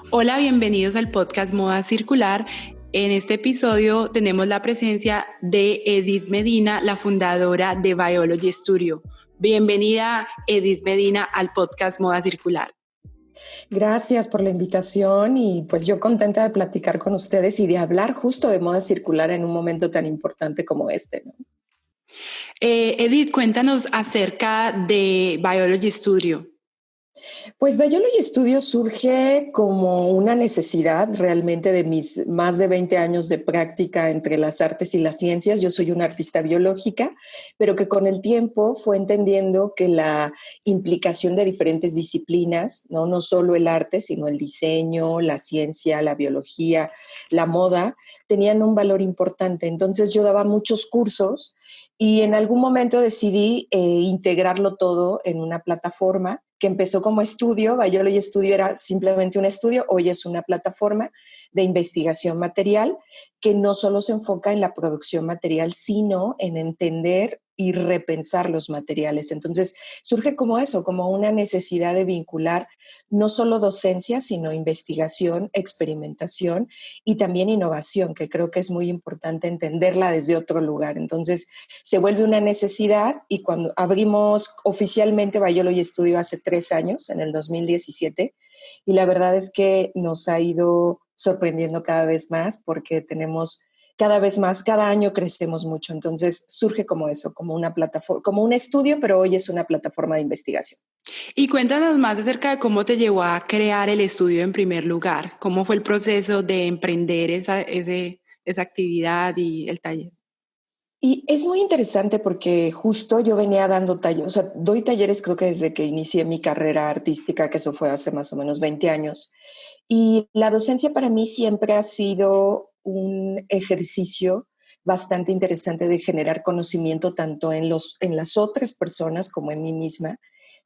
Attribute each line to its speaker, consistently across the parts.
Speaker 1: Hola, bienvenidos al podcast Moda Circular. En este episodio tenemos la presencia de Edith Medina, la fundadora de Biology Studio. Bienvenida, Edith Medina, al podcast Moda Circular.
Speaker 2: Gracias por la invitación y pues yo contenta de platicar con ustedes y de hablar justo de moda circular en un momento tan importante como este, ¿no?
Speaker 1: Edith, cuéntanos acerca de Biology Studio.
Speaker 2: Pues Biology Studio surge como una necesidad realmente de mis más de 20 años de práctica entre las artes y las ciencias. Yo soy una artista biológica, pero que con el tiempo fue entendiendo que la implicación de diferentes disciplinas, no solo el arte, sino el diseño, la ciencia, la biología, la moda, tenían un valor importante. Entonces yo daba muchos cursos y en algún momento decidí integrarlo todo en una plataforma que empezó como estudio. Biology Studio era simplemente un estudio, hoy es una plataforma de investigación material que no solo se enfoca en la producción material, sino en entender y repensar los materiales. Entonces surge como eso, como una necesidad de vincular no solo docencia, sino investigación, experimentación y también innovación, que creo que es muy importante entenderla desde otro lugar. Entonces se vuelve una necesidad y cuando abrimos oficialmente Biology Studio hace 3 años, en el 2017, y la verdad es que nos ha ido sorprendiendo cada vez más porque tenemos cada vez más, cada año crecemos mucho, entonces surge como eso, como una plataforma, como un estudio, pero hoy es una plataforma de investigación.
Speaker 1: Y cuéntanos más acerca de cómo te llevó a crear el estudio en primer lugar. ¿Cómo fue el proceso de emprender esa actividad y el taller?
Speaker 2: Y es muy interesante porque justo yo venía dando talleres, o sea, doy talleres creo que desde que inicié mi carrera artística, que eso fue hace más o menos 20 años. Y la docencia para mí siempre ha sido un ejercicio bastante interesante de generar conocimiento tanto en las otras personas como en mí misma,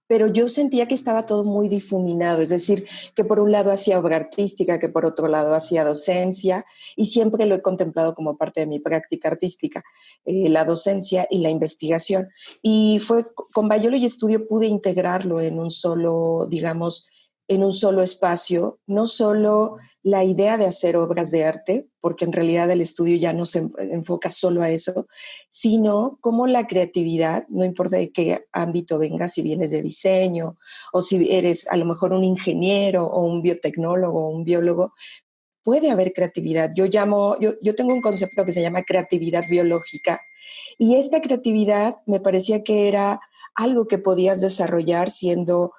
Speaker 2: pero yo sentía que estaba todo muy difuminado, es decir, que por un lado hacía obra artística, que por otro lado hacía docencia, y siempre lo he contemplado como parte de mi práctica artística, la docencia y la investigación. Y fue con Biology Studio pude integrarlo en un solo, digamos, en un solo espacio, no solo la idea de hacer obras de arte, porque en realidad el estudio ya no se enfoca solo a eso, sino cómo la creatividad, no importa de qué ámbito vengas, si vienes de diseño o si eres a lo mejor un ingeniero o un biotecnólogo o un biólogo, puede haber creatividad. Yo tengo un concepto que se llama creatividad biológica y esta creatividad me parecía que era algo que podías desarrollar siendo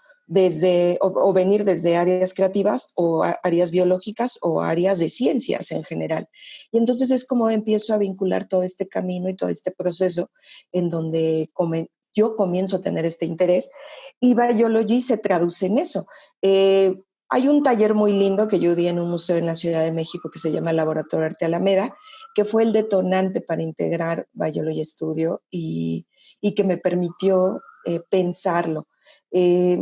Speaker 2: o venir desde áreas creativas o áreas biológicas o áreas de ciencias en general. Y entonces es como empiezo a vincular todo este camino y todo este proceso en donde yo comienzo a tener este interés y Biology se traduce en eso. Hay un taller muy lindo que yo di en un museo en la Ciudad de México que se llama Laboratorio Arte Alameda, que fue el detonante para integrar Biology Studio y que me permitió pensarlo. Eh,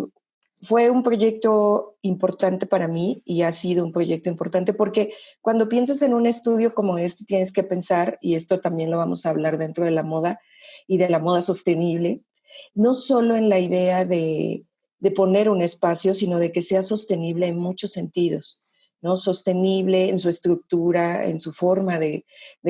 Speaker 2: Fue un proyecto importante para mí y ha sido un proyecto importante porque cuando piensas en un estudio como este tienes que pensar, y esto también lo vamos a hablar dentro de la moda y de la moda sostenible, no solo en la idea de poner un espacio, sino de que sea sostenible en muchos sentidos, ¿no? Sostenible en su estructura, en su forma de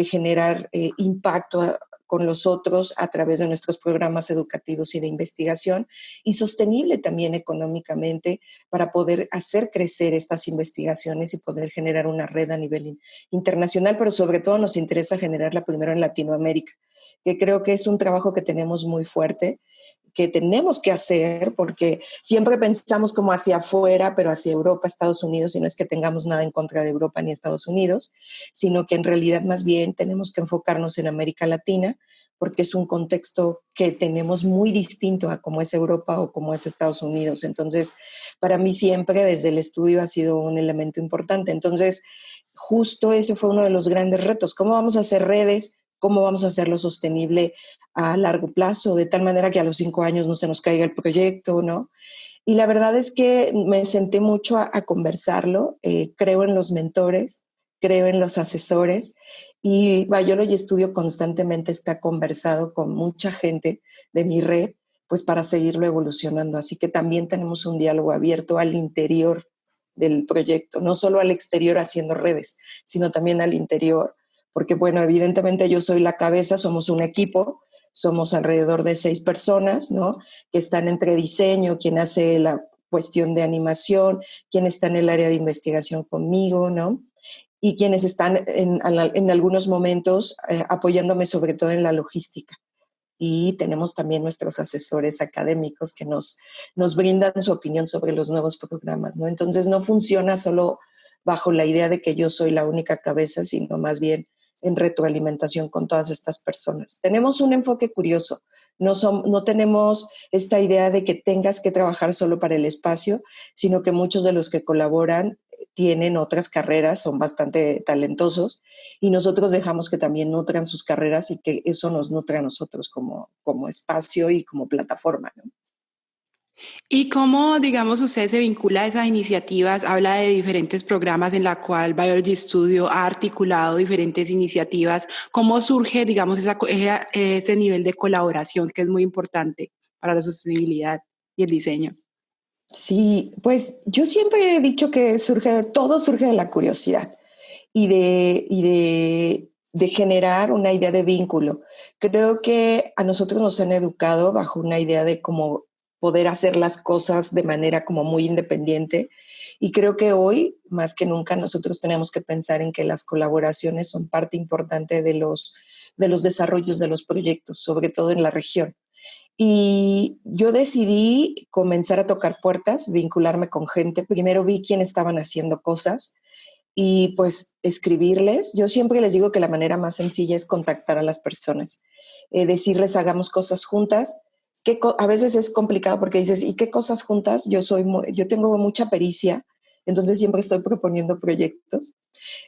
Speaker 2: generar impacto con los otros a través de nuestros programas educativos y de investigación, y sostenible también económicamente para poder hacer crecer estas investigaciones y poder generar una red a nivel internacional, pero sobre todo nos interesa generarla primero en Latinoamérica, que creo que es un trabajo que tenemos muy fuerte, que tenemos que hacer, porque siempre pensamos como hacia afuera, pero hacia Europa, Estados Unidos, y no es que tengamos nada en contra de Europa ni Estados Unidos, sino que en realidad más bien tenemos que enfocarnos en América Latina, porque es un contexto que tenemos muy distinto a cómo es Europa o cómo es Estados Unidos. Entonces, para mí siempre desde el estudio ha sido un elemento importante. Entonces, justo ese fue uno de los grandes retos. ¿Cómo vamos a hacer redes? ¿Cómo vamos a hacerlo sostenible a largo plazo, de tal manera que a los 5 años no se nos caiga el proyecto, ¿no? Y la verdad es que me senté mucho a conversarlo. Creo en los mentores, creo en los asesores y Biology Studio constantemente está conversado con mucha gente de mi red, pues para seguirlo evolucionando. Así que también tenemos un diálogo abierto al interior del proyecto, no solo al exterior haciendo redes, sino también al interior, porque bueno, evidentemente yo soy la cabeza, somos un equipo, somos alrededor de 6 personas, ¿no? Que están entre diseño, quien hace la cuestión de animación, quien está en el área de investigación conmigo, ¿no? Y quienes están en algunos momentos apoyándome sobre todo en la logística. Y tenemos también nuestros asesores académicos que nos brindan su opinión sobre los nuevos programas, ¿no? Entonces no funciona solo bajo la idea de que yo soy la única cabeza, sino más bien en retroalimentación con todas estas personas. Tenemos un enfoque curioso. No tenemos esta idea de que tengas que trabajar solo para el espacio, sino que muchos de los que colaboran tienen otras carreras, son bastante talentosos y nosotros dejamos que también nutran sus carreras y que eso nos nutre a nosotros como espacio y como plataforma, ¿no?
Speaker 1: ¿Y cómo, digamos, usted se vincula a esas iniciativas? Habla de diferentes programas en la cual Biology Studio ha articulado diferentes iniciativas. ¿Cómo surge, digamos, ese nivel de colaboración que es muy importante para la sostenibilidad y el diseño?
Speaker 2: Sí, pues yo siempre he dicho que todo surge de la curiosidad y de generar una idea de vínculo. Creo que a nosotros nos han educado bajo una idea de cómo poder hacer las cosas de manera como muy independiente. Y creo que hoy, más que nunca, nosotros tenemos que pensar en que las colaboraciones son parte importante de los desarrollos de los proyectos, sobre todo en la región. Y yo decidí comenzar a tocar puertas, vincularme con gente. Primero vi quién estaban haciendo cosas y pues escribirles. Yo siempre les digo que la manera más sencilla es contactar a las personas, decirles hagamos cosas juntas. A veces es complicado porque dices, ¿y qué cosas juntas? Yo tengo mucha pericia, entonces siempre estoy proponiendo proyectos.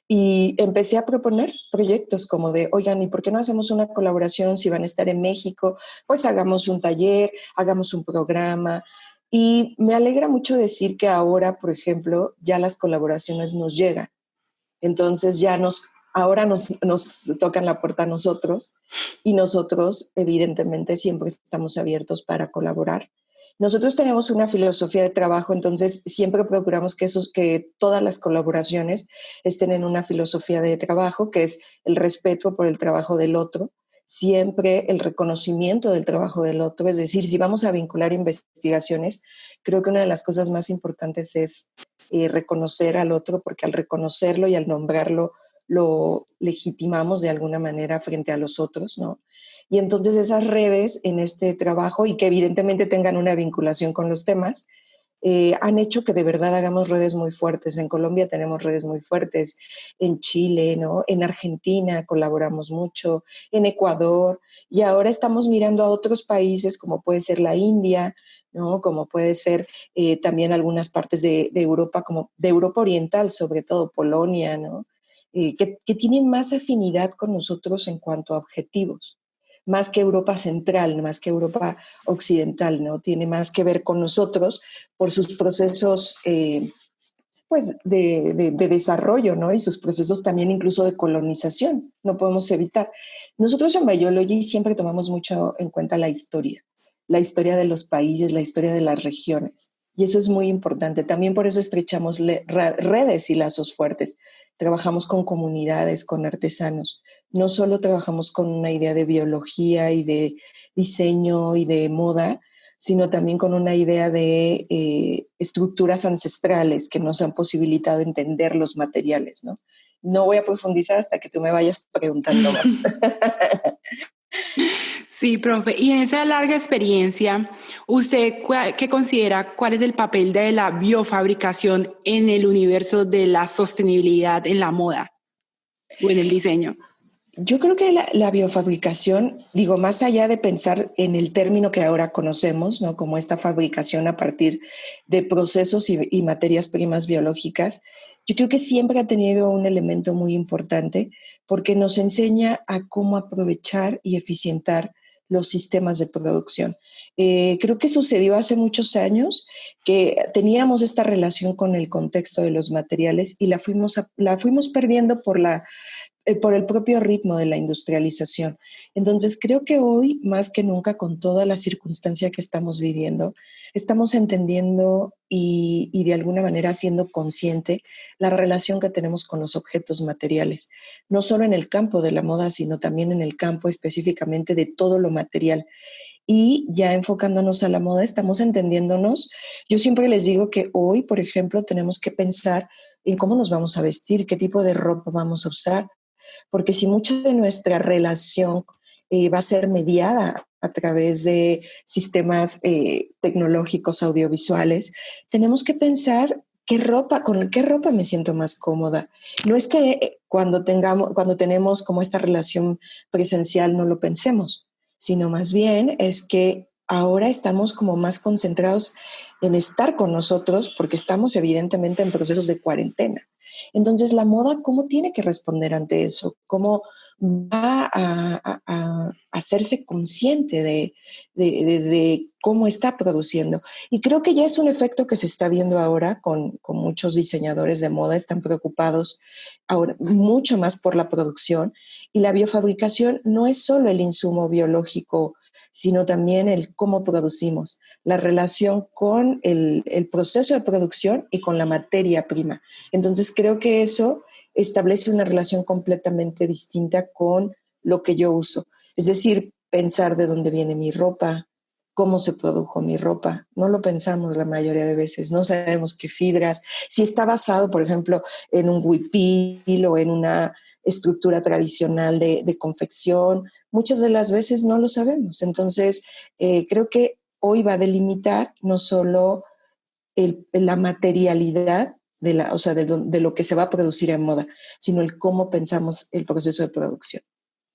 Speaker 2: Y empecé a proponer proyectos como de, oigan, ¿y por qué no hacemos una colaboración si van a estar en México? Pues hagamos un taller, hagamos un programa. Y me alegra mucho decir que ahora, por ejemplo, ya las colaboraciones nos llegan. Entonces ahora nos tocan la puerta a nosotros y nosotros evidentemente siempre estamos abiertos para colaborar. Nosotros tenemos una filosofía de trabajo, entonces siempre procuramos que todas las colaboraciones estén en una filosofía de trabajo, que es el respeto por el trabajo del otro, siempre el reconocimiento del trabajo del otro. Es decir, si vamos a vincular investigaciones, creo que una de las cosas más importantes es reconocer al otro, porque al reconocerlo y al nombrarlo lo legitimamos de alguna manera frente a los otros, ¿no? Y entonces esas redes en este trabajo y que evidentemente tengan una vinculación con los temas, han hecho que de verdad hagamos redes muy fuertes. En Colombia tenemos redes muy fuertes, en Chile, ¿no? En Argentina colaboramos mucho, en Ecuador, y ahora estamos mirando a otros países como puede ser la India, ¿no? Como puede ser también algunas partes de Europa, como de Europa Oriental, sobre todo Polonia, ¿no? Que tienen más afinidad con nosotros en cuanto a objetivos, más que Europa Central, más que Europa Occidental, ¿no? Tiene más que ver con nosotros por sus procesos pues de desarrollo, ¿no? Y sus procesos también incluso de colonización, no podemos evitar. Nosotros en Biology siempre tomamos mucho en cuenta la historia de los países, la historia de las regiones. Y eso es muy importante. También por eso estrechamos redes y lazos fuertes. Trabajamos con comunidades, con artesanos. No solo trabajamos con una idea de biología y de diseño y de moda, sino también con una idea de estructuras ancestrales que nos han posibilitado entender los materiales, ¿no? No voy a profundizar hasta que tú me vayas preguntando más.
Speaker 1: Sí, profe. Y en esa larga experiencia, ¿usted qué considera cuál es el papel de la biofabricación en el universo de la sostenibilidad en la moda o en el diseño?
Speaker 2: Yo creo que la biofabricación, digo, más allá de pensar en el término que ahora conocemos, ¿no? Como esta fabricación a partir de procesos y materias primas biológicas, yo creo que siempre ha tenido un elemento muy importante porque nos enseña a cómo aprovechar y eficientar los sistemas de producción. Creo que sucedió hace muchos años que teníamos esta relación con el contexto de los materiales y la fuimos perdiendo por el propio ritmo de la industrialización. Entonces, creo que hoy, más que nunca, con toda la circunstancia que estamos viviendo, estamos entendiendo y de alguna manera siendo consciente la relación que tenemos con los objetos materiales, no solo en el campo de la moda, sino también en el campo específicamente de todo lo material. Y ya enfocándonos a la moda, estamos entendiéndonos. Yo siempre les digo que hoy, por ejemplo, tenemos que pensar en cómo nos vamos a vestir, qué tipo de ropa vamos a usar, porque si mucha de nuestra relación va a ser mediada a través de sistemas tecnológicos audiovisuales, tenemos que pensar con qué ropa me siento más cómoda. No es que cuando tenemos como esta relación presencial no lo pensemos, sino más bien es que ahora estamos como más concentrados en estar con nosotros porque estamos evidentemente en procesos de cuarentena. Entonces, la moda, ¿cómo tiene que responder ante eso? ¿Cómo va a hacerse consciente de cómo está produciendo? Y creo que ya es un efecto que se está viendo ahora con muchos diseñadores de moda, están preocupados ahora mucho más por la producción. Y la biofabricación no es solo el insumo biológico, sino también el cómo producimos, la relación con el proceso de producción y con la materia prima. Entonces creo que eso establece una relación completamente distinta con lo que yo uso. Es decir, pensar de dónde viene mi ropa, cómo se produjo mi ropa. No lo pensamos la mayoría de veces, no sabemos qué fibras, si está basado, por ejemplo, en un huipil o en una estructura tradicional de confección. Muchas de las veces no lo sabemos. Entonces, creo que hoy va a delimitar no solo la materialidad o sea, de lo que se va a producir en moda, sino el cómo pensamos el proceso de producción.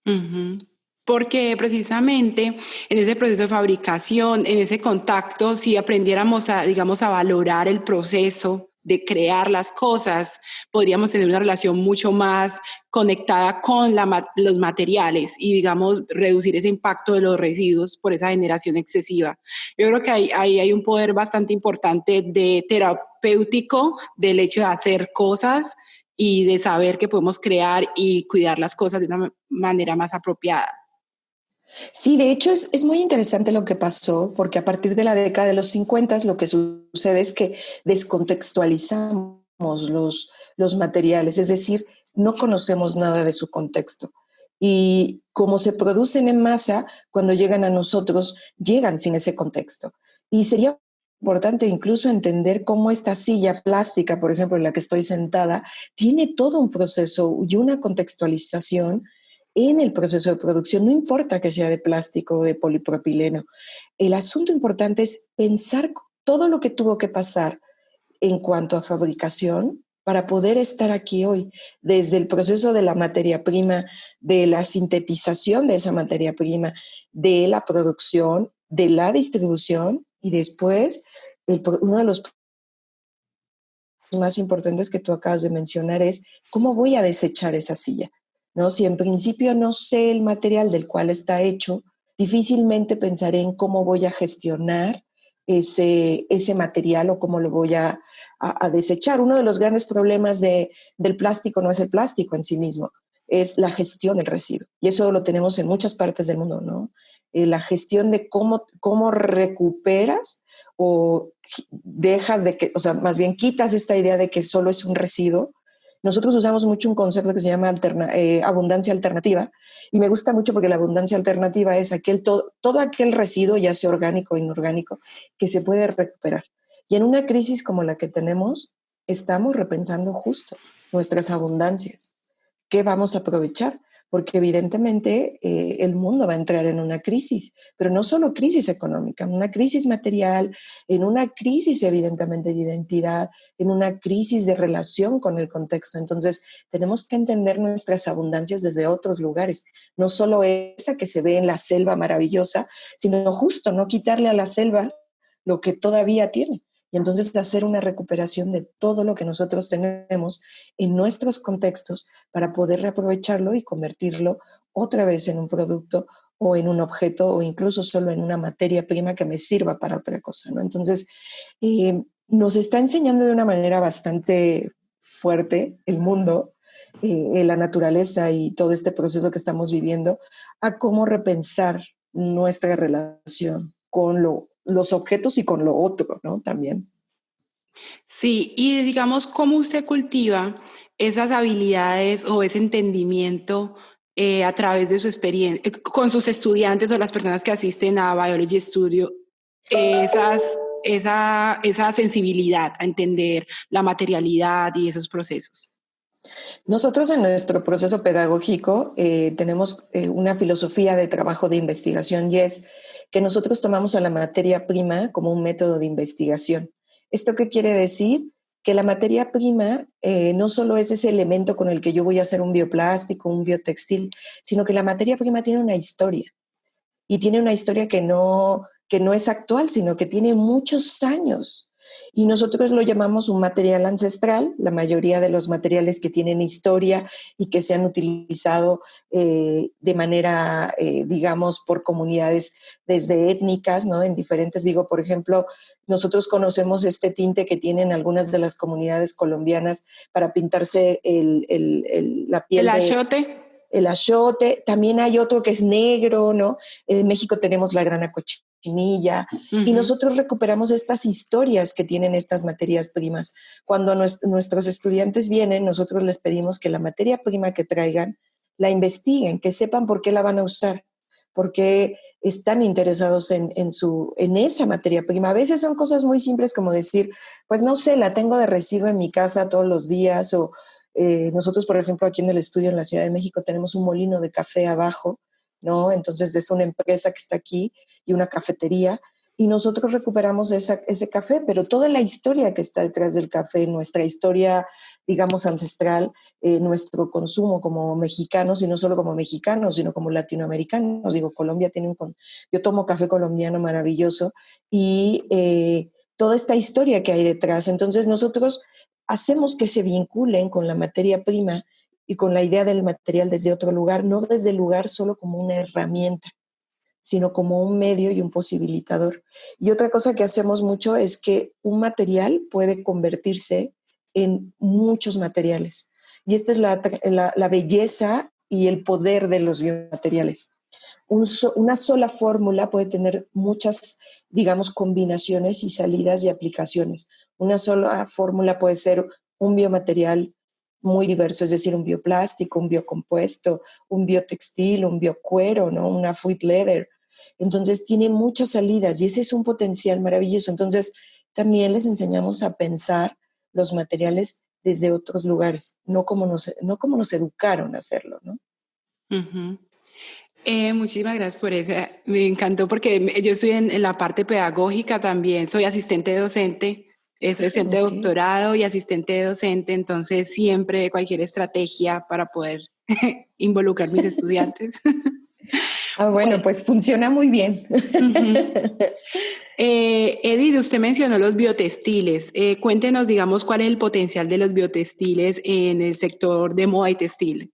Speaker 1: Ujú. Porque precisamente en ese proceso de fabricación, en ese contacto, si aprendiéramos a, digamos, a valorar el proceso de crear las cosas, podríamos tener una relación mucho más conectada con los materiales y, digamos, reducir ese impacto de los residuos por esa generación excesiva. Yo creo que ahí hay un poder bastante importante de terapéutico del hecho de hacer cosas y de saber que podemos crear y cuidar las cosas de una manera más apropiada.
Speaker 2: Sí, de hecho es muy interesante lo que pasó, porque a partir de la década de los 50 lo que sucede es que descontextualizamos los materiales, es decir, no conocemos nada de su contexto. Y como se producen en masa, cuando llegan a nosotros, llegan sin ese contexto. Y sería importante incluso entender cómo esta silla plástica, por ejemplo, en la que estoy sentada, tiene todo un proceso y una contextualización en el proceso de producción, no importa que sea de plástico o de polipropileno. El asunto importante es pensar todo lo que tuvo que pasar en cuanto a fabricación para poder estar aquí hoy, desde el proceso de la materia prima, de la sintetización de esa materia prima, de la producción, de la distribución y después uno de los más importantes que tú acabas de mencionar es cómo voy a desechar esa silla, ¿no? Si en principio no sé el material del cual está hecho, difícilmente pensaré en cómo voy a gestionar ese material o cómo lo voy a desechar. Uno de los grandes problemas del plástico no es el plástico en sí mismo, es la gestión del residuo. Y eso lo tenemos en muchas partes del mundo, ¿no? La gestión de cómo recuperas o dejas de que, o sea, más bien quitas esta idea de que solo es un residuo. Nosotros usamos mucho un concepto que se llama abundancia alternativa y me gusta mucho porque la abundancia alternativa es todo aquel residuo, ya sea orgánico o inorgánico, que se puede recuperar. Y en una crisis como la que tenemos, estamos repensando justo nuestras abundancias. ¿Qué vamos a aprovechar? Porque evidentemente el mundo va a entrar en una crisis, pero no solo crisis económica, una crisis material, en una crisis evidentemente de identidad, en una crisis de relación con el contexto. Entonces, tenemos que entender nuestras abundancias desde otros lugares, no solo esa que se ve en la selva maravillosa, sino justo no quitarle a la selva lo que todavía tiene. Y entonces hacer una recuperación de todo lo que nosotros tenemos en nuestros contextos para poder reaprovecharlo y convertirlo otra vez en un producto o en un objeto o incluso solo en una materia prima que me sirva para otra cosa, ¿no? Entonces, nos está enseñando de una manera bastante fuerte el mundo la naturaleza y todo este proceso que estamos viviendo, a cómo repensar nuestra relación con los objetos y con lo otro, ¿no? También.
Speaker 1: Sí, y digamos, ¿cómo usted cultiva esas habilidades o ese entendimiento a través de su experiencia, con sus estudiantes o las personas que asisten a Biology Studio, esa sensibilidad a entender la materialidad y esos procesos?
Speaker 2: Nosotros en nuestro proceso pedagógico tenemos una filosofía de trabajo de investigación y es que nosotros tomamos a la materia prima como un método de investigación. ¿Esto qué quiere decir? Que la materia prima no solo es ese elemento con el que yo voy a hacer un bioplástico, un biotextil, sino que la materia prima tiene una historia y tiene una historia que no es actual, sino que tiene muchos años. Y nosotros lo llamamos un material ancestral. La mayoría de los materiales que tienen historia y que se han utilizado de manera, digamos, por comunidades desde étnicas, ¿no? En diferentes, digo, por ejemplo, nosotros conocemos este tinte que tienen algunas de las comunidades colombianas para pintarse la
Speaker 1: El
Speaker 2: piel de
Speaker 1: achiote.
Speaker 2: el achiote, también hay otro que es negro, ¿no? En México tenemos la grana cochinilla y
Speaker 1: Ujú.
Speaker 2: nosotros recuperamos estas historias que tienen estas materias primas. Cuando nuestros estudiantes vienen, nosotros les pedimos que la materia prima que traigan la investiguen, que sepan por qué la van a usar, por qué están interesados en esa materia prima. A veces son cosas muy simples como decir, pues no sé, la tengo de residuo en mi casa todos los días o nosotros, por ejemplo, aquí en el estudio en la Ciudad de México tenemos un molino de café abajo, ¿no? Entonces es una empresa que está aquí y una cafetería y nosotros recuperamos ese café, pero toda la historia que está detrás del café, nuestra historia, digamos, ancestral, nuestro consumo como mexicanos y no solo como mexicanos, sino como latinoamericanos. Digo, Colombia tiene yo tomo café colombiano maravilloso y toda esta historia que hay detrás. Entonces nosotros hacemos que se vinculen con la materia prima y con la idea del material desde otro lugar, no desde el lugar solo como una herramienta, sino como un medio y un posibilitador. Y otra cosa que hacemos mucho es que un material puede convertirse en muchos materiales. Y esta es la belleza y el poder de los biomateriales. Una sola fórmula puede tener muchas, digamos, combinaciones y salidas y aplicaciones. Una sola fórmula puede ser un biomaterial muy diverso, es decir, un bioplástico, un biocompuesto, un biotextil, un biocuero, ¿no? Una food leather. Entonces tiene muchas salidas y ese es un potencial maravilloso. Entonces también les enseñamos a pensar los materiales desde otros lugares, no como nos educaron a hacerlo, ¿no?
Speaker 1: Ujú. Muchísimas gracias por eso. Me encantó porque yo estoy en la parte pedagógica también. Soy asistente docente, soy docente de
Speaker 2: Ok.
Speaker 1: doctorado y asistente de docente, entonces siempre cualquier estrategia para poder involucrar mis estudiantes.
Speaker 2: Ah, bueno,
Speaker 1: Bueno,
Speaker 2: pues funciona muy bien.
Speaker 1: ujú. Edith, usted mencionó los biotextiles. Cuéntenos, digamos, cuál es el potencial de los biotextiles en el sector de moda y textil.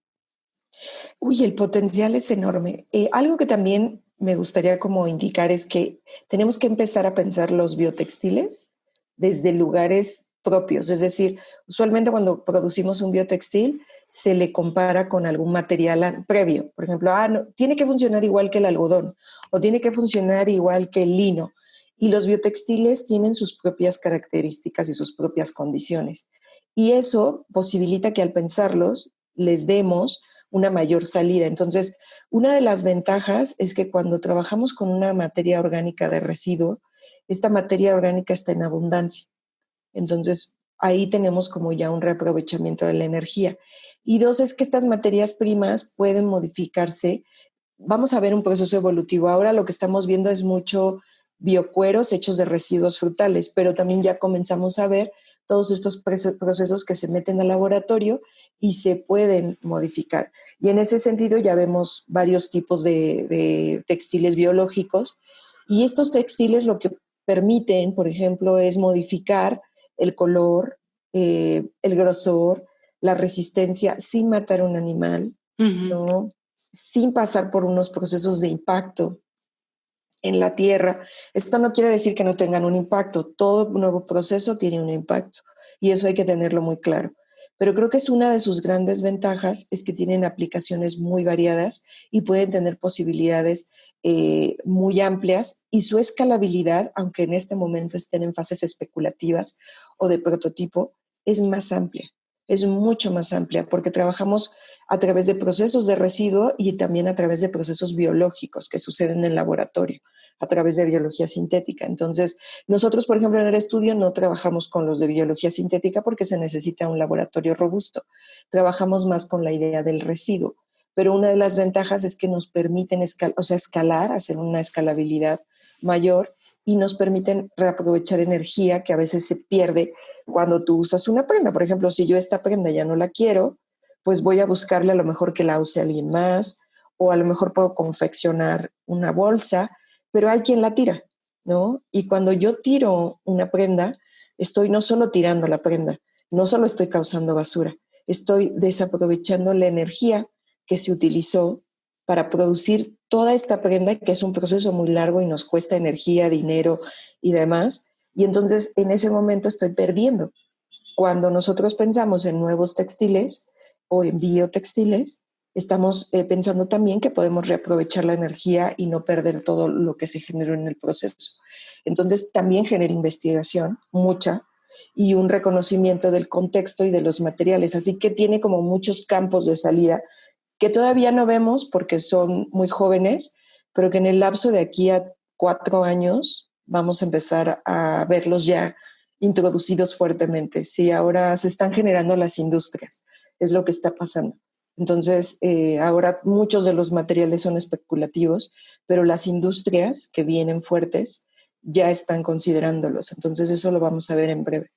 Speaker 2: Uy, el potencial es enorme. Algo que también me gustaría como indicar es que tenemos que empezar a pensar los biotextiles desde lugares propios. Es decir, usualmente cuando producimos un biotextil se le compara con algún material previo. Por ejemplo, no, tiene que funcionar igual que el algodón o tiene que funcionar igual que el lino. Y los biotextiles tienen sus propias características y sus propias condiciones. Y eso posibilita que al pensarlos les demos una mayor salida. Entonces, una de las ventajas es que cuando trabajamos con una materia orgánica de residuo, esta materia orgánica está en abundancia. Entonces, ahí tenemos como ya un reaprovechamiento de la energía. Y dos, es que estas materias primas pueden modificarse. Vamos a ver un proceso evolutivo. Ahora lo que estamos viendo es mucho biocueros hechos de residuos frutales, pero también ya comenzamos a ver todos estos procesos que se meten al laboratorio y se pueden modificar. Y en ese sentido ya vemos varios tipos de textiles biológicos y estos textiles lo que permiten, por ejemplo, es modificar el color, el grosor, la resistencia sin matar a un animal,
Speaker 1: Ujú.
Speaker 2: ¿no? Sin pasar por unos procesos de impacto en la tierra. Esto no quiere decir que no tengan un impacto. Todo nuevo proceso tiene un impacto y eso hay que tenerlo muy claro. pero creo que es una de sus grandes ventajas, es que tienen aplicaciones muy variadas y pueden tener posibilidades muy amplias, y su escalabilidad, aunque en este momento estén en fases especulativas o de prototipo, es más amplia, es mucho más amplia, porque trabajamos a través de procesos de residuo y también a través de procesos biológicos que suceden en el laboratorio, a través de biología sintética. Entonces, nosotros, por ejemplo, en el estudio no trabajamos con los de biología sintética porque se necesita un laboratorio robusto. Trabajamos más con la idea del residuo. Pero una de las ventajas es que nos permiten escalar, hacer una escalabilidad mayor, y nos permiten reaprovechar energía que a veces se pierde cuando tú usas una prenda. Por ejemplo, si yo esta prenda ya no la quiero, pues voy a buscarle a lo mejor que la use alguien más, o a lo mejor puedo confeccionar una bolsa, pero hay quien la tira, ¿no? Y cuando yo tiro una prenda, estoy no solo tirando la prenda, no solo estoy causando basura, estoy desaprovechando la energía que se utilizó para producir toda esta prenda, que es un proceso muy largo y nos cuesta energía, dinero y demás. Y entonces en ese momento estoy perdiendo. Cuando nosotros pensamos en nuevos textiles o en biotextiles, estamos pensando también que podemos reaprovechar la energía y no perder todo lo que se generó en el proceso. Entonces también genera investigación, mucha, y un reconocimiento del contexto y de los materiales. Así que tiene como muchos campos de salida que todavía no vemos porque son muy jóvenes, pero que en el lapso de aquí a 4 años vamos a empezar a verlos ya introducidos fuertemente. Sí, ahora se están generando las industrias, es lo que está pasando. Entonces, ahora muchos de los materiales son especulativos, pero las industrias que vienen fuertes ya están considerándolos. Entonces, eso lo vamos a ver en breve.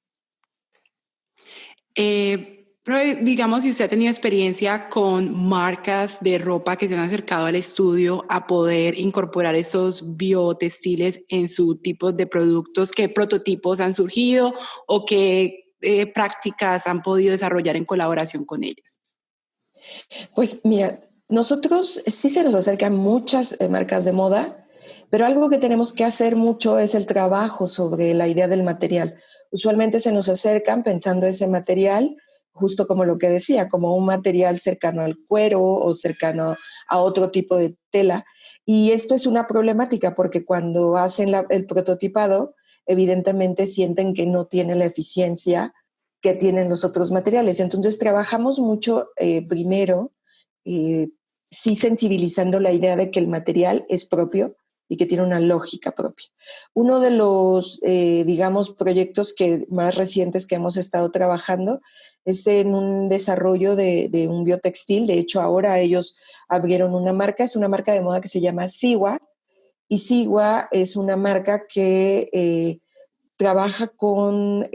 Speaker 1: Pero digamos, si usted ha tenido experiencia con marcas de ropa que se han acercado al estudio a poder incorporar esos biotextiles en su tipo de productos, ¿qué prototipos han surgido o qué prácticas han podido desarrollar en colaboración con ellas?
Speaker 2: Pues mira, nosotros sí se nos acercan muchas marcas de moda, pero algo que tenemos que hacer mucho es el trabajo sobre la idea del material. Usualmente se nos acercan pensando ese material, justo como lo que decía, como un material cercano al cuero o cercano a otro tipo de tela. Y esto es una problemática porque cuando hacen el prototipado, evidentemente sienten que no tiene la eficiencia que tienen los otros materiales. Entonces trabajamos mucho primero, eh, sí sensibilizando la idea de que el material es propio y que tiene una lógica propia. Uno de los, digamos, proyectos más recientes que hemos estado trabajando es en un desarrollo de un biotextil. De hecho, ahora ellos abrieron una marca, es una marca de moda que se llama Siwa, y Siwa es una marca que trabaja con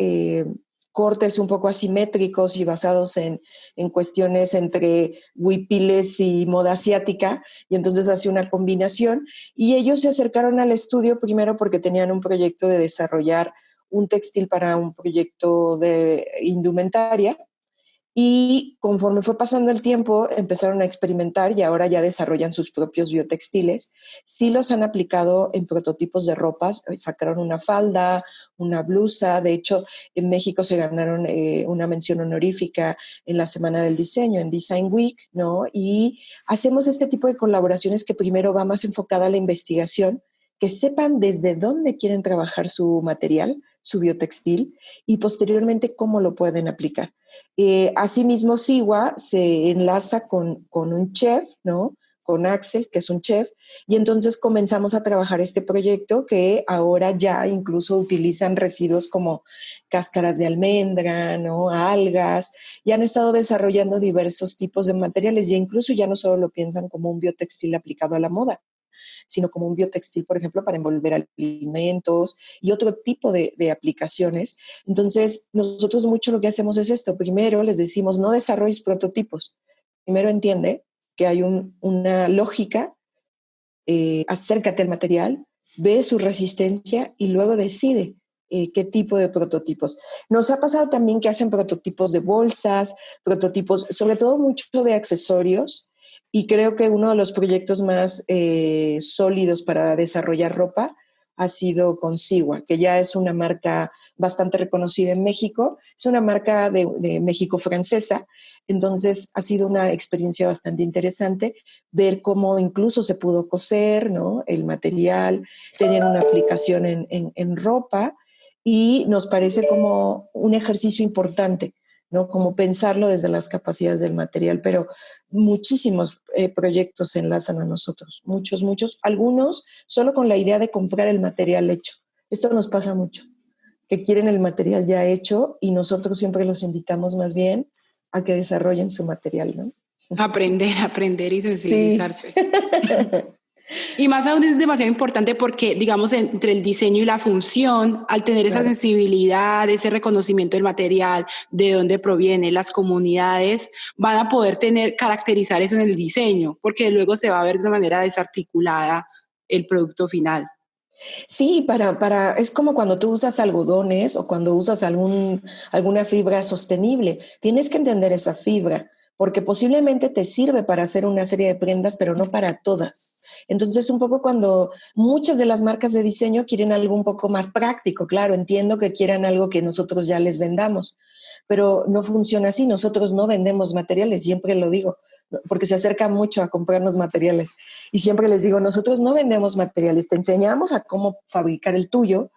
Speaker 2: cortes un poco asimétricos y basados en cuestiones entre huipiles y moda asiática, y entonces hace una combinación. Y ellos se acercaron al estudio primero porque tenían un proyecto de desarrollar un textil para un proyecto de indumentaria, y conforme fue pasando el tiempo, empezaron a experimentar y ahora ya desarrollan sus propios biotextiles. Sí los han aplicado en prototipos de ropas. Hoy sacaron una falda, una blusa. De hecho, en México se ganaron una mención honorífica en la Semana del Diseño, en Design Week, ¿no? Y hacemos este tipo de colaboraciones que primero va más enfocada a la investigación, que sepan desde dónde quieren trabajar su material, su biotextil, y posteriormente cómo lo pueden aplicar. Asimismo, Siwa se enlaza con un chef, ¿no? Con Axel, que es un chef, y entonces comenzamos a trabajar este proyecto que ahora ya incluso utilizan residuos como cáscaras de almendra, ¿no? Algas, y han estado desarrollando diversos tipos de materiales, y incluso ya no solo lo piensan como un biotextil aplicado a la moda, sino como un biotextil, por ejemplo, para envolver alimentos y otro tipo de aplicaciones. Entonces, nosotros mucho lo que hacemos es esto. Primero les decimos, no desarrolles prototipos. Primero entiende que hay una lógica, acércate al material, ve su resistencia y luego decide qué tipo de prototipos. Nos ha pasado también que hacen prototipos de bolsas, prototipos, sobre todo mucho de accesorios, y creo que uno de los proyectos más sólidos para desarrollar ropa ha sido con Sigua, que ya es una marca bastante reconocida en México. Es una marca de México francesa. Entonces ha sido una experiencia bastante interesante ver cómo incluso se pudo coser, ¿no? El material, tener una aplicación en ropa, y nos parece como un ejercicio importante, ¿no? Como pensarlo desde las capacidades del material, pero muchísimos proyectos se enlazan a nosotros, muchos, muchos, algunos solo con la idea de comprar el material hecho. Esto nos pasa mucho, que quieren el material ya hecho y nosotros siempre los invitamos más bien a que desarrollen su material, ¿no?
Speaker 1: Aprender y
Speaker 2: Sí.
Speaker 1: sensibilizarse. Y más aún es demasiado importante porque, digamos, entre el diseño y la función, al tener esa
Speaker 2: Claro.
Speaker 1: sensibilidad, ese reconocimiento del material, de dónde proviene, las comunidades, van a poder caracterizar eso en el diseño, porque luego se va a ver de una manera desarticulada el producto final.
Speaker 2: Sí, es como cuando tú usas algodones o cuando usas alguna fibra sostenible. Tienes que entender esa fibra, porque posiblemente te sirve para hacer una serie de prendas, pero no para todas. Entonces, un poco cuando muchas de las marcas de diseño quieren algo un poco más práctico, claro, entiendo que quieran algo que nosotros ya les vendamos, pero no funciona así. Nosotros no vendemos materiales, siempre lo digo, porque se acerca mucho a comprarnos materiales. Y siempre les digo, nosotros no vendemos materiales, te enseñamos a cómo fabricar el tuyo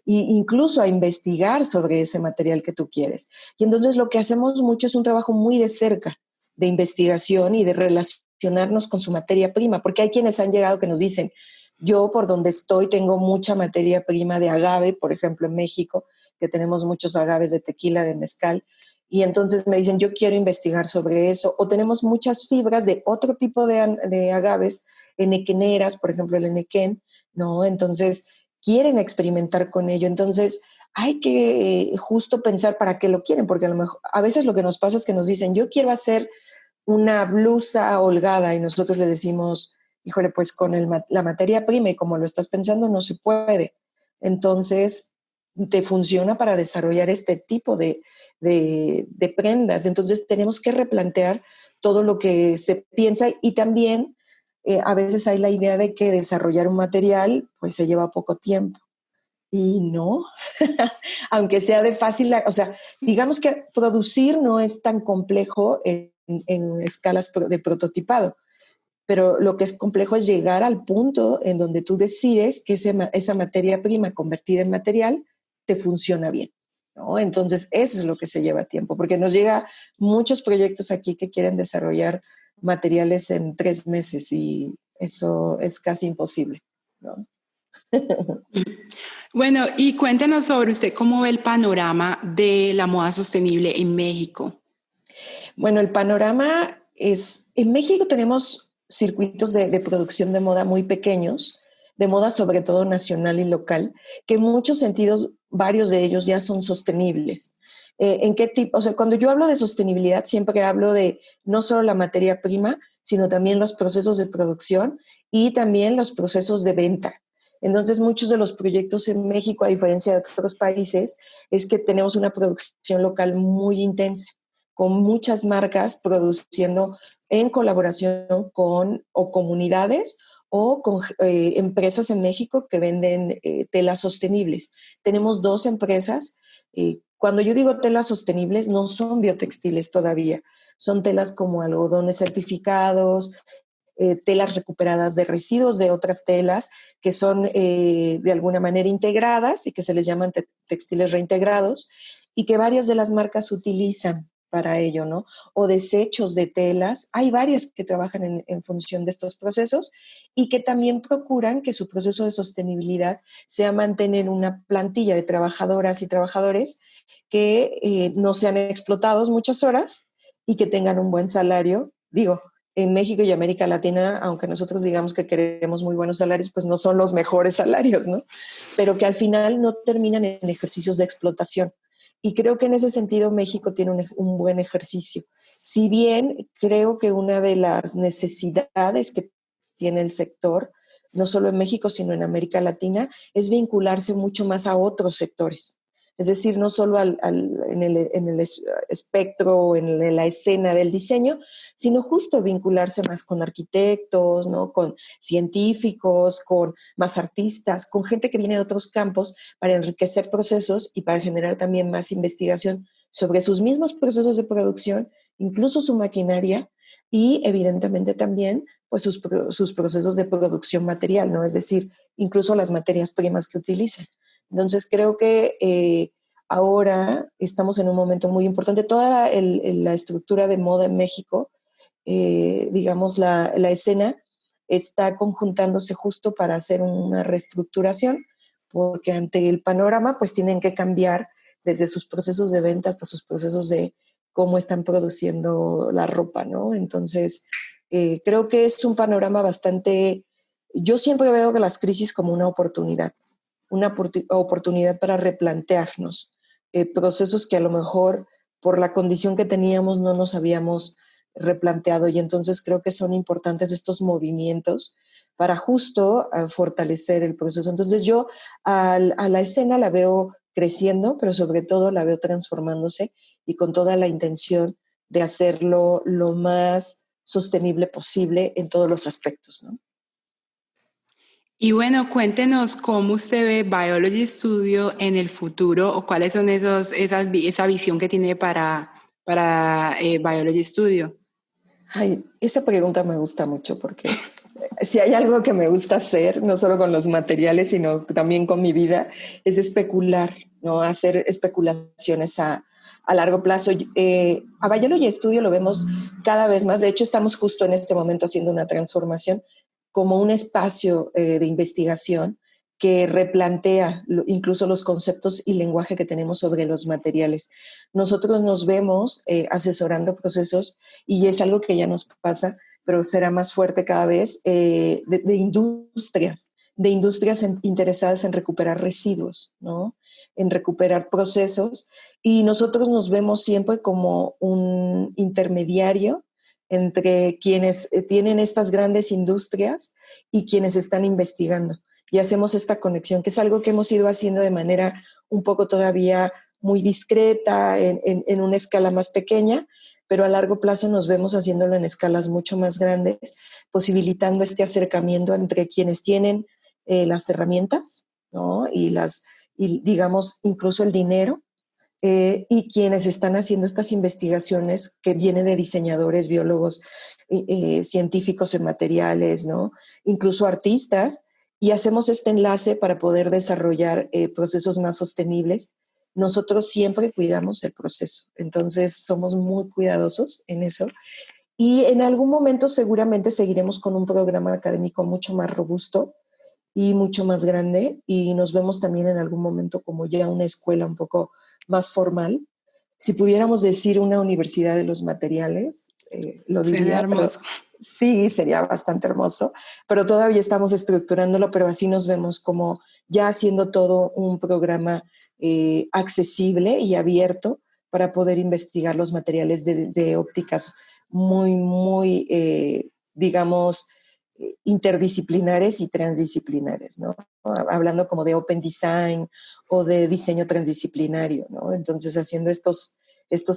Speaker 2: e incluso a investigar sobre ese material que tú quieres. Y entonces lo que hacemos mucho es un trabajo muy de cerca, de investigación y de relacionarnos con su materia prima, porque hay quienes han llegado que nos dicen, yo por donde estoy tengo mucha materia prima de agave, por ejemplo en México, que tenemos muchos agaves de tequila, de mezcal, y entonces me dicen, yo quiero investigar sobre eso, o tenemos muchas fibras de otro tipo de agaves, enequeneras, por ejemplo el enequén, ¿no? Entonces quieren experimentar con ello, entonces hay que justo pensar para qué lo quieren, porque a lo mejor, a veces lo que nos pasa es que nos dicen, yo quiero hacer una blusa holgada, y nosotros le decimos, híjole, pues con la materia prima y como lo estás pensando no se puede. Entonces, te funciona para desarrollar este tipo de prendas. Entonces, tenemos que replantear todo lo que se piensa, y también a veces hay la idea de que desarrollar un material pues se lleva poco tiempo. Y no, aunque sea de fácil, o sea, digamos que producir no es tan complejo en escalas de prototipado, pero lo que es complejo es llegar al punto en donde tú decides que esa materia prima convertida en material te funciona bien, ¿no? Entonces, eso es lo que se lleva tiempo, porque nos llega muchos proyectos aquí que quieren desarrollar materiales en 3 meses y eso es casi imposible, ¿no?
Speaker 1: Bueno, y cuéntenos sobre usted cómo ve el panorama de la moda sostenible en México.
Speaker 2: Bueno, el panorama es, en México tenemos circuitos de producción de moda muy pequeños, de moda sobre todo nacional y local, que en muchos sentidos varios de ellos ya son sostenibles. ¿En qué tipo? O sea, cuando yo hablo de sostenibilidad, siempre hablo de no solo la materia prima, sino también los procesos de producción y también los procesos de venta. Entonces, muchos de los proyectos en México, a diferencia de otros países, es que tenemos una producción local muy intensa, con muchas marcas produciendo en colaboración con o comunidades o con empresas en México que venden telas sostenibles. Tenemos 2 empresas. Cuando yo digo telas sostenibles, no son biotextiles todavía, son telas como algodones certificados, telas recuperadas de residuos de otras telas que son de alguna manera integradas y que se les llaman textiles reintegrados, y que varias de las marcas utilizan para ello, ¿no? O desechos de telas. Hay varias que trabajan en función de estos procesos y que también procuran que su proceso de sostenibilidad sea mantener una plantilla de trabajadoras y trabajadores que no sean explotados muchas horas y que tengan un buen salario. Digo, en México y América Latina, aunque nosotros digamos que queremos muy buenos salarios, pues no son los mejores salarios, ¿no? Pero que al final no terminan en ejercicios de explotación. Y creo que en ese sentido México tiene un buen ejercicio. Si bien creo que una de las necesidades que tiene el sector, no solo en México, sino en América Latina, es vincularse mucho más a otros sectores. es decir, no solo en el espectro o en la escena del diseño, sino justo vincularse más con arquitectos, ¿no? Con científicos, con más artistas, con gente que viene de otros campos para enriquecer procesos y para generar también más investigación sobre sus mismos procesos de producción, incluso su maquinaria y evidentemente también pues sus procesos de producción material, ¿no? Es decir, incluso las materias primas que utilicen. Entonces creo que ahora estamos en un momento muy importante. Toda la estructura de moda en México, digamos la escena, está conjuntándose justo para hacer una reestructuración, porque ante el panorama pues tienen que cambiar desde sus procesos de venta hasta sus procesos de cómo están produciendo la ropa, ¿no? Entonces, creo que es un panorama bastante... Yo siempre veo que las crisis como una oportunidad para replantearnos procesos que a lo mejor por la condición que teníamos no nos habíamos replanteado, y entonces creo que son importantes estos movimientos para justo fortalecer el proceso. Entonces yo a la escena la veo creciendo, pero sobre todo la veo transformándose y con toda la intención de hacerlo lo más sostenible posible en todos los aspectos, ¿no?
Speaker 1: Y bueno, cuéntenos cómo usted ve Biology Studio en el futuro o cuáles son esa visión que tiene para Biology Studio.
Speaker 2: Ay, esa pregunta me gusta mucho porque si hay algo que me gusta hacer, no solo con los materiales, sino también con mi vida, es especular, ¿no? Hacer especulaciones a largo plazo. A Biology Studio lo vemos cada vez más. De hecho, estamos justo en este momento haciendo una transformación como un espacio de investigación que replantea incluso los conceptos y lenguaje que tenemos sobre los materiales. Nosotros nos vemos asesorando procesos, y es algo que ya nos pasa, pero será más fuerte cada vez, de industrias interesadas en recuperar residuos, ¿no? En recuperar procesos, y nosotros nos vemos siempre como un intermediario entre quienes tienen estas grandes industrias y quienes están investigando. Y hacemos esta conexión, que es algo que hemos ido haciendo de manera un poco todavía muy discreta, en una escala más pequeña, pero a largo plazo nos vemos haciéndolo en escalas mucho más grandes, posibilitando este acercamiento entre quienes tienen las herramientas, ¿no? Y digamos, incluso el dinero, y quienes están haciendo estas investigaciones que vienen de diseñadores, biólogos, científicos en materiales, ¿no? Incluso artistas, y hacemos este enlace para poder desarrollar procesos más sostenibles. Nosotros siempre cuidamos el proceso, entonces somos muy cuidadosos en eso, y en algún momento seguramente seguiremos con un programa académico mucho más robusto y mucho más grande, y nos vemos también en algún momento como ya una escuela un poco más formal. Si pudiéramos decir una universidad de los materiales, lo
Speaker 1: Sería
Speaker 2: diría, pero
Speaker 1: hermoso.
Speaker 2: sí, sería bastante hermoso, pero todavía estamos estructurándolo, pero así nos vemos como ya haciendo todo un programa accesible y abierto para poder investigar los materiales de ópticas muy, digamos, interdisciplinares y transdisciplinares, ¿no? Hablando como de open design o de diseño transdisciplinario, ¿no? Entonces, haciendo estos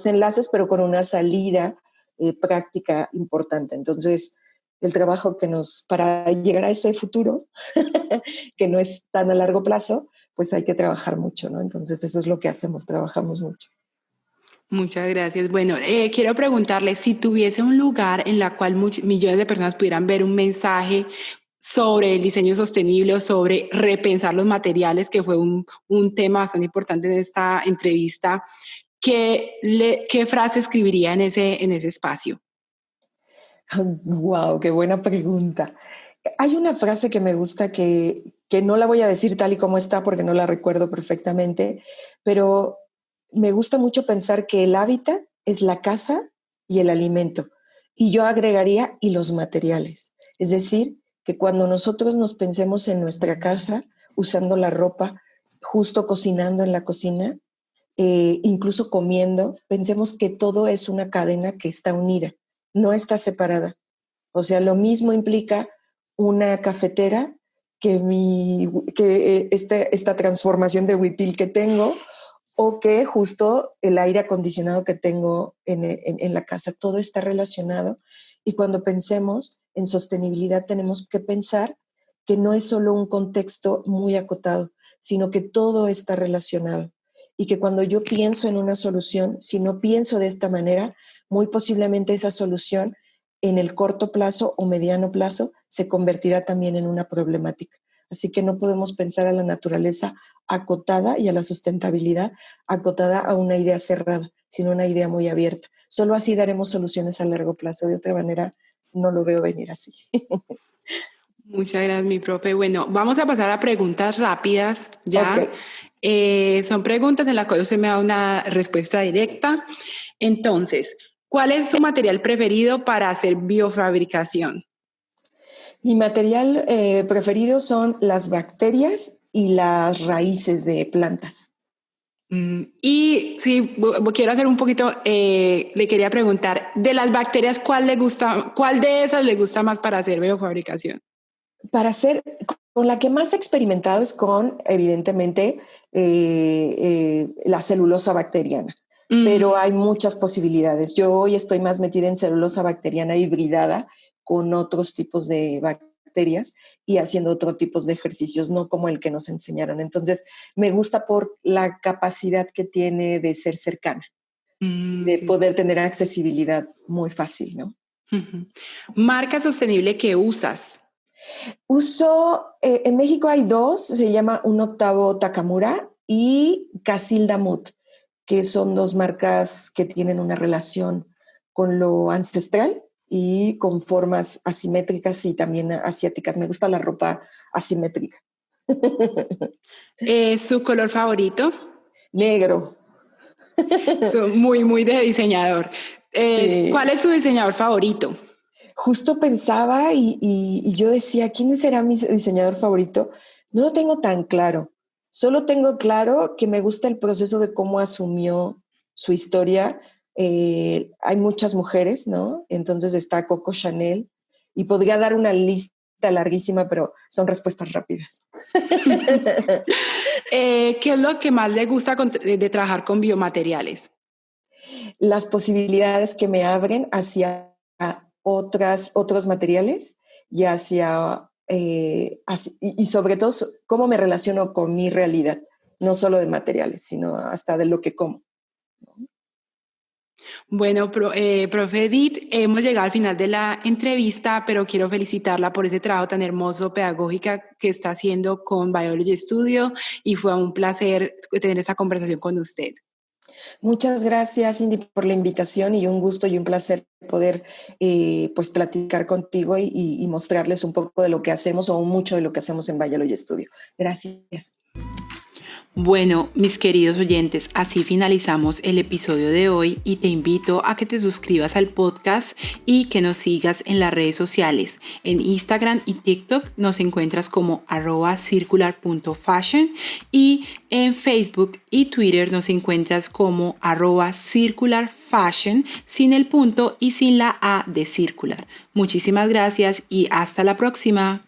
Speaker 2: enlaces, pero con una salida práctica importante. Entonces, el trabajo para llegar a ese futuro, que no es tan a largo plazo, pues hay que trabajar mucho, ¿no? Entonces, eso es lo que hacemos, trabajamos mucho.
Speaker 1: Muchas gracias. Bueno, quiero preguntarle si tuviese un lugar en la cual millones de personas pudieran ver un mensaje sobre el diseño sostenible o sobre repensar los materiales, que fue un tema bastante importante en esta entrevista, ¿qué frase escribiría en ese espacio?
Speaker 2: Wow, qué buena pregunta. Hay una frase que me gusta que no la voy a decir tal y como está porque no la recuerdo perfectamente, pero me gusta mucho pensar que el hábitat es la casa y el alimento. Y yo agregaría y los materiales. Es decir, que cuando nosotros nos pensemos en nuestra casa, usando la ropa, justo cocinando en la cocina, incluso comiendo, pensemos que todo es una cadena que está unida, no está separada. O sea, lo mismo implica una cafetera que esta transformación de huipil que tengo, o que justo el aire acondicionado que tengo en la casa, todo está relacionado. Y cuando pensemos en sostenibilidad tenemos que pensar que no es solo un contexto muy acotado, sino que todo está relacionado. Y que cuando yo pienso en una solución, si no pienso de esta manera, muy posiblemente esa solución en el corto plazo o mediano plazo se convertirá también en una problemática. Así que no podemos pensar a la naturaleza acotada y a la sustentabilidad acotada a una idea cerrada, sino una idea muy abierta. Solo así daremos soluciones a largo plazo. De otra manera, no lo veo venir así.
Speaker 1: Muchas gracias, mi profe. Bueno, vamos a pasar a preguntas rápidas ya.
Speaker 2: Ok.
Speaker 1: Son preguntas en las cuales usted me da una respuesta directa. Entonces, ¿cuál es su material preferido para hacer biofabricación?
Speaker 2: Mi material preferido son las bacterias y las raíces de plantas.
Speaker 1: Y sí, quiero hacer un poquito, le quería preguntar, de las bacterias, ¿cuál de esas le gusta más para hacer biofabricación?
Speaker 2: Para hacer, con la que más he experimentado es con, evidentemente, la celulosa bacteriana, pero hay muchas posibilidades. Yo hoy estoy más metida en celulosa bacteriana hibridada con otros tipos de bacterias y haciendo otros tipos de ejercicios, no como el que nos enseñaron. Entonces, me gusta por la capacidad que tiene de ser cercana, de
Speaker 1: Sí.
Speaker 2: poder tener accesibilidad muy fácil, ¿no?
Speaker 1: Marca sostenible que usas.
Speaker 2: Uso, en México hay dos, se llama Un Octavo Takamura y Casilda Mud, que son dos marcas que tienen una relación con lo ancestral y con formas asimétricas y también asiáticas. Me gusta la ropa asimétrica.
Speaker 1: ¿Su color favorito?
Speaker 2: Negro.
Speaker 1: Muy, muy de diseñador. ¿Cuál
Speaker 2: Sí.
Speaker 1: es su diseñador favorito?
Speaker 2: Justo pensaba y yo decía, ¿quién será mi diseñador favorito? No lo tengo tan claro. Solo tengo claro que me gusta el proceso de cómo asumió su historia. Hay muchas mujeres, ¿no? Entonces está Coco Chanel y podría dar una lista larguísima, pero son respuestas rápidas.
Speaker 1: ¿Qué es lo que más le gusta de trabajar con biomateriales?
Speaker 2: Las posibilidades que me abren hacia otros materiales y y sobre todo cómo me relaciono con mi realidad, no solo de materiales, sino hasta de lo que como.
Speaker 1: Bueno, profe Edith, hemos llegado al final de la entrevista, pero quiero felicitarla por ese trabajo tan hermoso, pedagógica que está haciendo con Biology Studio y fue un placer tener esta conversación con usted.
Speaker 2: Muchas gracias, Cindy, por la invitación y un gusto y un placer poder pues platicar contigo y mostrarles un poco de lo que hacemos o mucho de lo que hacemos en Biology Studio. Gracias.
Speaker 1: Bueno, mis queridos oyentes, así finalizamos el episodio de hoy y te invito a que te suscribas al podcast y que nos sigas en las redes sociales. En Instagram y TikTok nos encuentras como @circular.fashion y en Facebook y Twitter nos encuentras como @circularfashion sin el punto y sin la A de circular. Muchísimas gracias y hasta la próxima.